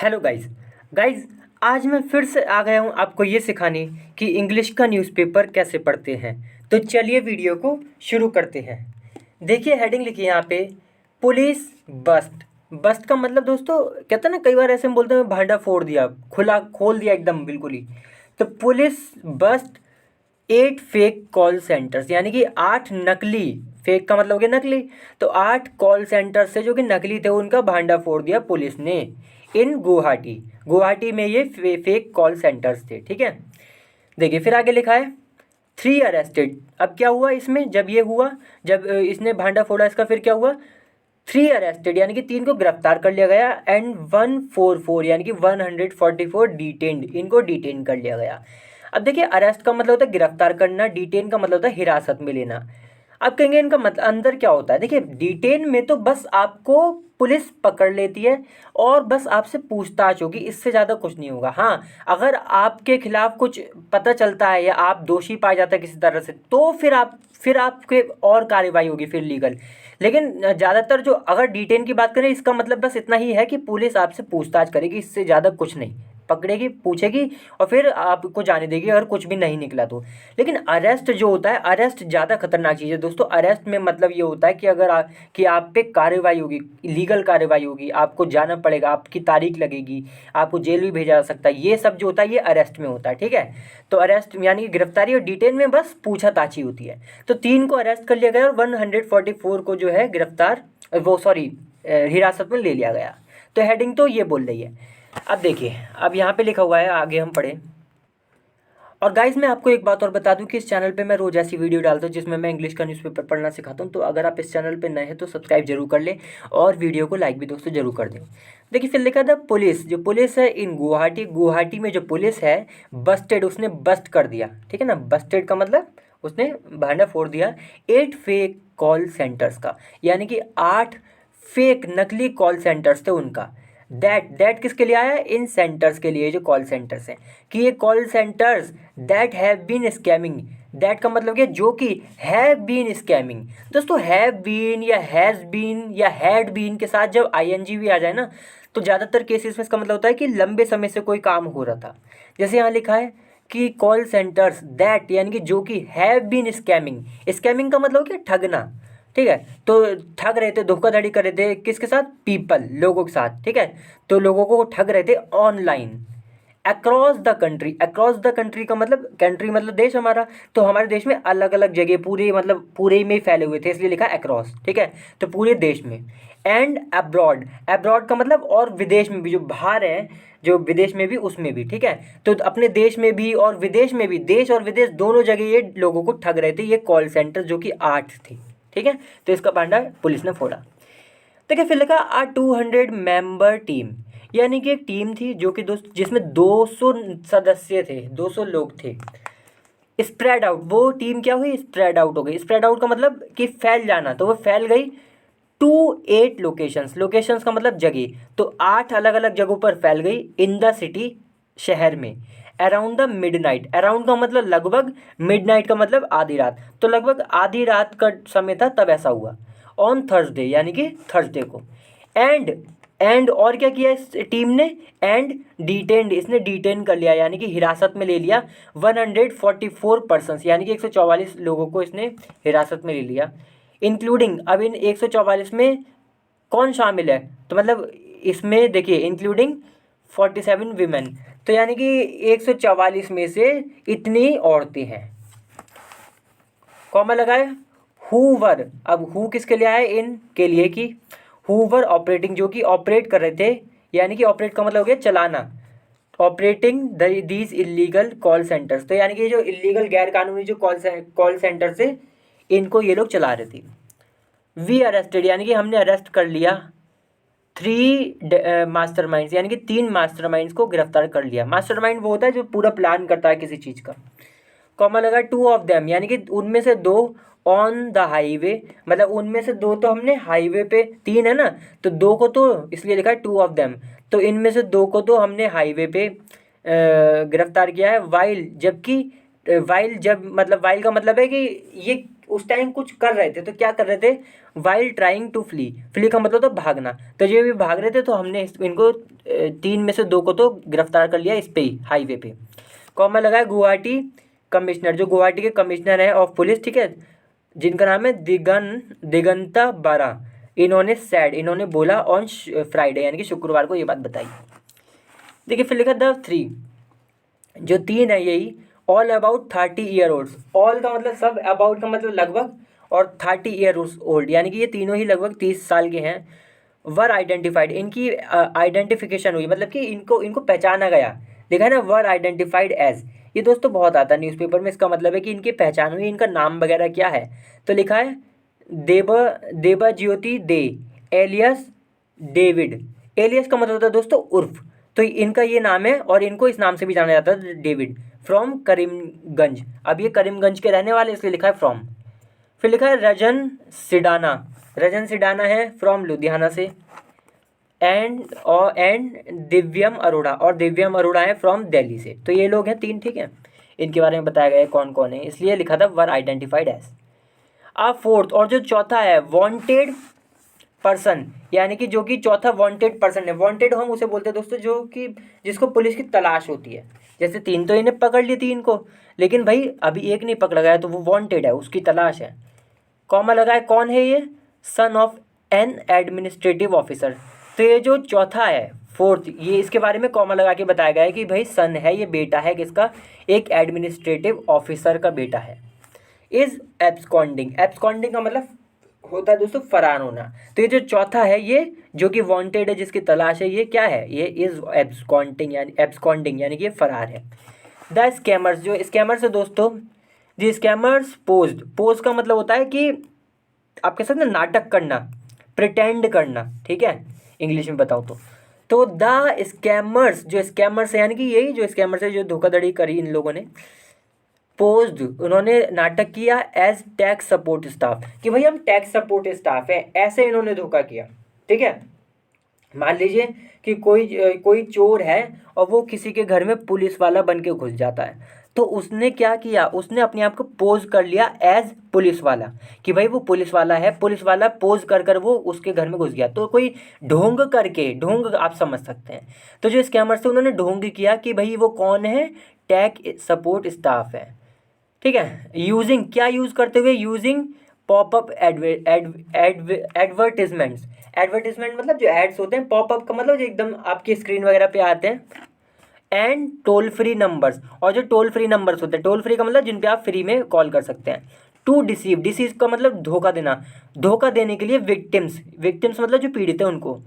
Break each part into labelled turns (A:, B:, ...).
A: Hello guys. Guys, आज मैं फिर से आ गया हूँ आपको ये सिखाने कि इंग्लिश का न्यूज़पेपर कैसे पढ़ते हैं। तो चलिए वीडियो को शुरू करते हैं। देखिए हेडिंग लिखी है यहाँ पे, पुलिस बस्ट। बस्ट का मतलब दोस्तों, कहते हैं ना, कई बार ऐसे हम बोलते हैं भांडा फोड़ दिया, खुला खोल दिया एकदम बिल्कुल ही। तो police bust 8 fake call centres, यानी कि 8 नकली, फेक का मतलब हो गया नकली, तो 8 कॉल सेंटर से जो कि नकली थे उनका भांडा फोड़ दिया पुलिस ने इन गुवाहाटी। गुवाहाटी में ये फेक कॉल सेंटर्स थे, ठीक है। देखिए फिर आगे लिखा है 3 अरेस्टेड। अब क्या हुआ इसमें, जब ये हुआ, जब इसने भांडा फोड़ा इसका, फिर क्या हुआ, 3 अरेस्टेड यानी कि 3 को गिरफ्तार कर लिया गया एंड 144 यानी कि 144 डिटेन्ड, इनको डिटेन कर लिया गया। अब देखिए अरेस्ट का मतलब होता है गिरफ्तार करना, डिटेन का मतलब होता है हिरासत में लेना। अब कहेंगे इनका मतलब अंदर क्या होता है। देखिए डिटेन में तो बस आपको पुलिस पकड़ लेती है और बस आपसे पूछताछ होगी, इससे ज़्यादा कुछ नहीं होगा। हाँ, अगर आपके खिलाफ कुछ पता चलता है या आप दोषी पाया जाता है किसी तरह से, तो फिर आपके और कार्रवाई होगी, फिर लीगल। लेकिन ज़्यादातर जो अगर डिटेन की बात करें, इसका मतलब बस इतना ही है कि पुलिस आपसे पूछताछ करेगी, इससे ज़्यादा कुछ नहीं। पकड़ेगी, पूछेगी और फिर आपको जाने देगी अगर कुछ भी नहीं निकला तो। लेकिन अरेस्ट जो होता है, अरेस्ट ज़्यादा खतरनाक चीज़ है दोस्तों। अरेस्ट में मतलब ये होता है कि अगर कि आप पे कार्रवाई होगी, लीगल कार्रवाई होगी, आपको जाना पड़ेगा, आपकी तारीख लगेगी, आपको जेल भी भेजा जा सकता है। ये सब जो होता है ये अरेस्ट में होता है, ठीक है। तो अरेस्ट यानी कि गिरफ्तारी, और डिटेन में बस पूछताछ ही होती है। तो 3 को अरेस्ट कर लिया गया और 144 को जो है गिरफ्तार, वो सॉरी, हिरासत में ले लिया गया। तो हेडिंग तो ये बोल रही है। अब देखिए, अब यहाँ पे लिखा हुआ है, आगे हम पढ़ें। और गाइज़ मैं आपको एक बात और बता दूं कि इस चैनल पे मैं रोज़ ऐसी वीडियो डालता हूँ जिसमें मैं इंग्लिश का न्यूज़पेपर पढ़ना सिखाता हूँ। तो अगर आप इस चैनल पे नए हैं तो सब्सक्राइब जरूर कर लें और वीडियो को लाइक भी दोस्तों जरूर कर दें। देखिए फिर लिखा था पुलिस, जो पुलिस है इन गुवाहाटी, गुवाहाटी में जो पुलिस है बस्टेड, उसने बस्ट कर दिया, ठीक है ना। बस्टेड का मतलब उसने भांडा फोड़ दिया 8 फेक कॉल सेंटर्स का, यानी कि 8 फेक नकली कॉल सेंटर्स थे उनका। दैट किसके लिए आया है, इन सेंटर्स के लिए, जो कॉल सेंटर्स हैं, कि ये call centres that have been scamming. That का मतलब क्या, जो कि हैव बीन स्कैमिंग। दोस्तों हैव बीन या हैज़ बीन या हैड बीन के साथ जब आईएनजी भी आ जाए ना, तो ज़्यादातर केसेस में इसका मतलब होता है कि लंबे समय से कोई काम हो रहा था। जैसे यहाँ लिखा है कि कॉल सेंटर्स दैट, यानी कि जो कि हैव बीन स्कैमिंग। स्कैमिंग का मतलब क्या, ठगना, ठीक है। तो ठग रहे थे, धोखाधड़ी कर रहे थे, किसके साथ, पीपल, लोगों के साथ, ठीक है। तो लोगों को ठग रहे थे online across the country. Across the country का मतलब, कंट्री मतलब देश हमारा, तो हमारे देश में अलग अलग जगह, पूरे मतलब पूरे में फैले हुए थे, इसलिए लिखा अक्रॉस, ठीक है। तो पूरे देश में। एंड अब्रॉड, अब्रॉड का मतलब और विदेश में भी, जो बाहर है, जो विदेश में भी, उसमें भी, ठीक है। तो अपने देश में भी और विदेश में भी, देश और विदेश दोनों जगह ये लोगों को ठग रहे थे ये कॉल सेंटर, जो कि 8 थे, ठीक है। तो इसका भांडा पुलिस ने फोड़ा। देखिए फिर लिखा 200 मेंबर टीम, यानी कि एक टीम थी जो कि दोस्त जिसमें 200 सदस्य थे, 200 लोग थे। स्प्रेड आउट, वो टीम क्या हुई, स्प्रेड आउट हो गई। स्प्रेड आउट का मतलब कि फैल जाना, तो वो फैल गई टू 8 लोकेशंस। लोकेशंस का मतलब जगह, तो 8 अलग अलग जगहों पर फैल गई इन द सिटी, शहर में। अराउंड द मिडनाइट, अराउंड का मतलब लगभग, मिडनाइट का मतलब आधी रात, तो लगभग आधी रात का समय था तब ऐसा हुआ। ऑन थर्सडे, यानी कि थर्सडे को। एंड एंड और क्या किया इस टीम ने, एंड डिटेन्ड, इसने डिटेन कर लिया, यानी कि हिरासत में ले लिया 144 पर्सन्स, यानी कि 144 लोगों को इसने हिरासत में ले लिया। इंक्लूडिंग, अब इन 144 में कौन शामिल है, तो मतलब इसमें देखिए इंक्लूडिंग 47 वीमेन, तो यानी कि 144 में से इतनी औरतें हैं। कॉमा लगाए, हुवर, अब हु किसके लिए आया, इन के लिए, कि हुवर ऑपरेटिंग, जो कि ऑपरेट कर रहे थे, यानी कि ऑपरेट का मतलब हो गया चलाना, operating these illegal call centres, तो यानी कि जो इलीगल गैर कानूनी जो कॉल सेंटर्स थे, इनको ये लोग चला रहे थे। वी अरेस्टेड, यानी कि हमने अरेस्ट कर लिया 3 मास्टरमाइंड्स, यानी कि 3 मास्टरमाइंड्स को गिरफ्तार कर लिया। मास्टरमाइंड वो होता है जो पूरा प्लान करता है किसी चीज़ का। कॉमा लगा 2 ऑफ देम, यानी कि उनमें से 2 ऑन द हाईवे, मतलब उनमें से 2 तो हमने हाईवे पे, 3 है ना, तो 2 को तो इसलिए लिखा है 2 ऑफ देम, तो इनमें से 2 को तो हमने हाईवे पे गिरफ्तार किया है। वाइल, जबकि वाइल, जब मतलब वाइल का मतलब है कि ये उस टाइम कुछ कर रहे थे। तो क्या कर रहे थे? While trying to flee, flee का मतलब तो भागना। तो ये भी भाग रहे थे, तो हमने इनको 3 में से 2 को तो गिरफ्तार कर लिया इस पे ही, हाईवे पे। कॉमा लगा है गुवाहाटी कमिश्नर, जो गुवाहाटी के कमिश्नर हैं ऑफ पुलिस, ठीक है, जिनका नाम है दिगंता बारा। इन्होंने बोला ऑन फ्राइडे, यानी कि शुक्रवार को ये बात बताई। देखिए फिर लिखा द 3, जो 3 है यही, all about 30 year old. All का मतलब सब, अबाउट का मतलब लगभग, और 30 ईयर ओल्ड यानी कि ये तीनों ही लगभग 30 साल के हैं। वर आइडेंटिफाइड, इनकी आइडेंटिफिकेशन हुई, मतलब कि इनको पहचाना गया। देखा है ना, वर आइडेंटिफाइड एज, ये दोस्तों बहुत आता है न्यूज़पेपर में। इसका मतलब है कि इनकी पहचान हुई, इनका नाम वगैरह क्या है। तो लिखा है देबज्योति दे एलियस डेविड। एलियस का मतलब होता है दोस्तों उर्फ। तो इनका ये नाम है और इनको इस नाम से भी जाना जाता है, डेविड, फ्रॉम करीमगंज। अब ये करीमगंज के रहने वाले, इसलिए लिखा है फ्रॉम। फिर लिखा है रजन सिडाना। रजन सिडाना है फ्रॉम लुधियाना से। एंड दिव्यम अरोड़ा, और दिव्यम अरोड़ा है फ्रॉम दिल्ली से। तो ये लोग हैं 3, ठीक है। इनके बारे में बताया गया है कौन कौन है, इसलिए लिखा था वर आइडेंटिफाइड एज। अब फोर्थ, और जो चौथा है वांटेड पर्सन, यानी कि जो कि चौथा वांटेड पर्सन है। वांटेड हम उसे बोलते हैं दोस्तों जो कि जिसको पुलिस की तलाश होती है। जैसे 3 तो इन्हें पकड़ ली थी इनको, लेकिन भाई अभी एक नहीं पकड़ा गया, तो वो वांटेड है, उसकी तलाश है। कॉमा लगा है, कौन है ये? Son of N administrative officer. तो ये जो चौथा है, फोर्थ, ये इसके बारे में कॉमा लगा के बताया गया है कि भाई सन है, ये बेटा है किसका? एक एडमिनिस्ट्रेटिव ऑफिसर का बेटा है। इज एब्सकॉन्डिंग, एब्सकॉन्डिंग का मतलब होता है दोस्तों फरार होना। तो ये जो चौथा है, ये जो कि वांटेड है, जिसकी तलाश है, ये क्या है? ये इज एब्सकॉन्डिंग यानी कि ये फरार है। द स्कैमर्स, जो स्कैमर्स है दोस्तों, द स्कैमर्स पोज का मतलब होता है कि आप कह सकते हैं नाटक करना, प्रिटेंड करना, ठीक है, इंग्लिश में बताऊँ तो द स्कैमर्स, जो स्कैमर्स है यानी कि यही जो स्कैमर्स है, जो धोखाधड़ी करी इन लोगों ने, पोज्ड, उन्होंने नाटक किया एज टैक्स सपोर्ट स्टाफ, कि भाई हम टैक्स सपोर्ट स्टाफ है, ऐसे इन्होंने धोखा किया, ठीक है। मान लीजिए कि कोई चोर है और वो किसी के घर में पुलिस वाला बन के घुस जाता है, तो उसने क्या किया? उसने अपने आप को पोज कर लिया एज पुलिस वाला, कि भाई वो पुलिस वाला है, पुलिस वाला पोज कर कर वो उसके घर में घुस गया। तो कोई ढोंग करके, ढोंग आप समझ सकते हैं। तो जो स्कैमर्स थे उन्होंने ढोंग किया कि भाई वो कौन है? टैक्स सपोर्ट स्टाफ है, ठीक है। यूजिंग, क्या यूज़ करते हुए? Using popup advertisements. एडवर्टिजमेंट मतलब जो एड्स होते हैं, पॉपअप का मतलब जो एकदम आपकी स्क्रीन वगैरह पे आते हैं। एंड टोल फ्री नंबर्स, और जो टोल फ्री नंबर्स होते हैं, टोल फ्री का मतलब जिन पे आप फ्री में कॉल कर सकते हैं। टू डिसीव, डिसीव का मतलब धोखा देना, धोखा देने के लिए विक्टिम्स, विक्टिम्स मतलब जो पीड़ित है उनको।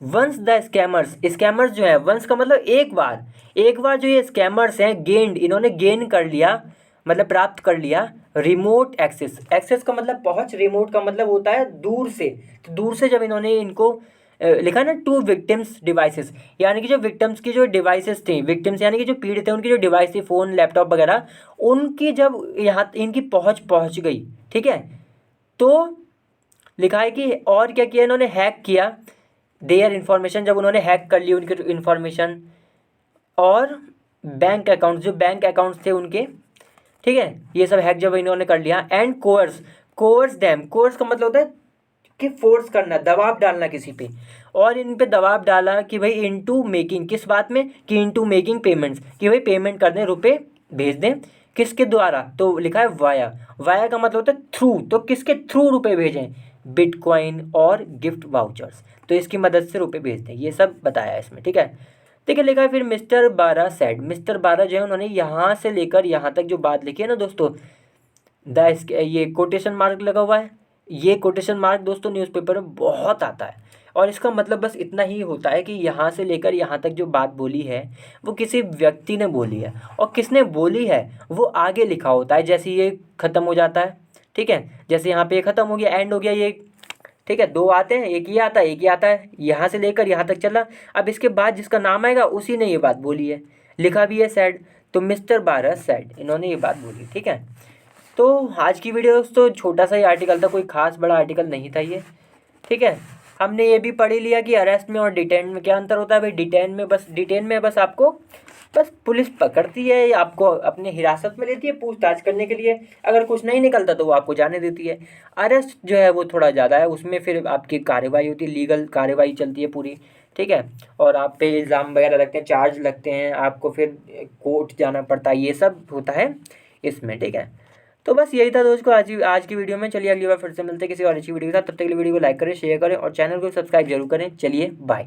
A: वंस द स्कैमर्स, स्कैमर्स जो है, वंस का मतलब एक बार, एक बार जो ये स्कैमर्स हैं गेंड, इन्होंने गेन कर लिया, मतलब प्राप्त कर लिया रिमोट एक्सेस। एक्सेस का मतलब पहुंच, रिमोट का मतलब होता है दूर से। तो दूर से जब इन्होंने इनको लिखा ना टू विक्टिम्स डिवाइसेस, यानी कि जो विक्टिम्स की जो डिवाइसेस थी, विक्टिम्स यानी कि जो पीड़ित थे, उनकी जो डिवाइस थी, फ़ोन लैपटॉप वगैरह, उनकी जब यहाँ इनकी पहुंच गई, ठीक है, तो लिखा है कि और क्या किया इन्होंने? हैक किया देयर इन्फॉर्मेशन, जब उन्होंने हैक कर ली उनकी इन्फॉर्मेशन, और बैंक अकाउंट्स, जो बैंक अकाउंट्स थे उनके, ठीक है, ये सब हैक जब इन्होंने कर लिया। एंड कोर्स देम, कोर्स का मतलब होता है कि फोर्स करना, दबाव डालना किसी पे, और इन पे दबाव डाला कि भाई इनटू मेकिंग, किस बात में? कि इनटू मेकिंग पेमेंट्स, कि भाई पेमेंट कर दें, रुपए भेज दें। किसके द्वारा? तो लिखा है वाया, वाया का मतलब होता है थ्रू, तो किसके थ्रू रुपए भेजें? बिटकॉइन और गिफ्ट वाउचर्स, तो इसकी मदद से रुपए भेज दें, ये सब बताया है इसमें, ठीक है। देखिए लिखा है फिर मिस्टर बारा सेड, मिस्टर बारा जो है उन्होंने यहाँ से लेकर यहाँ तक जो बात लिखी है ना दोस्तों, ये कोटेशन मार्क लगा हुआ है, ये कोटेशन मार्क दोस्तों न्यूज़पेपर में बहुत आता है, और इसका मतलब बस इतना ही होता है कि यहाँ से लेकर यहाँ तक जो बात बोली है वो किसी व्यक्ति ने बोली है, और किसने बोली है वो आगे लिखा होता है। जैसे ये ख़त्म हो जाता है, ठीक है, जैसे यहाँ पे ये ख़त्म हो गया, एंड हो गया ये, ठीक है, 2 आते हैं, एक ही आता है, एक ही आता है, यहाँ से लेकर यहाँ तक चला। अब इसके बाद जिसका नाम आएगा उसी ने ये बात बोली है, लिखा भी है सैड, तो मिस्टर बारा सैड, इन्होंने ये बात बोली, ठीक है। तो आज की वीडियो दोस्तों छोटा सा ही आर्टिकल था, कोई खास बड़ा आर्टिकल नहीं था ये, ठीक है। हमने ये भी पढ़ ही लिया कि अरेस्ट में और डिटेन में क्या अंतर होता है भाई। डिटेन में बस आपको बस पुलिस पकड़ती है, आपको अपने हिरासत में लेती है पूछताछ करने के लिए, अगर कुछ नहीं निकलता तो वो आपको जाने देती है। अरेस्ट जो है वो थोड़ा ज़्यादा है, उसमें फिर आपकी कार्रवाई होती है, लीगल कार्रवाई चलती है पूरी, ठीक है। और आप पे इल्ज़ाम वगैरह लगते हैं, चार्ज लगते हैं, आपको फिर कोर्ट जाना पड़ता है, ये सब होता है इसमें, ठीक है। तो बस यही था दोस्तों आज की वीडियो में। चलिए अगली बार फिर से मिलते हैं किसी और अच्छी वीडियो के साथ। तब तक के लिए वीडियो को लाइक करें, शेयर करें और चैनल को सब्सक्राइब जरूर करें। चलिए बाय।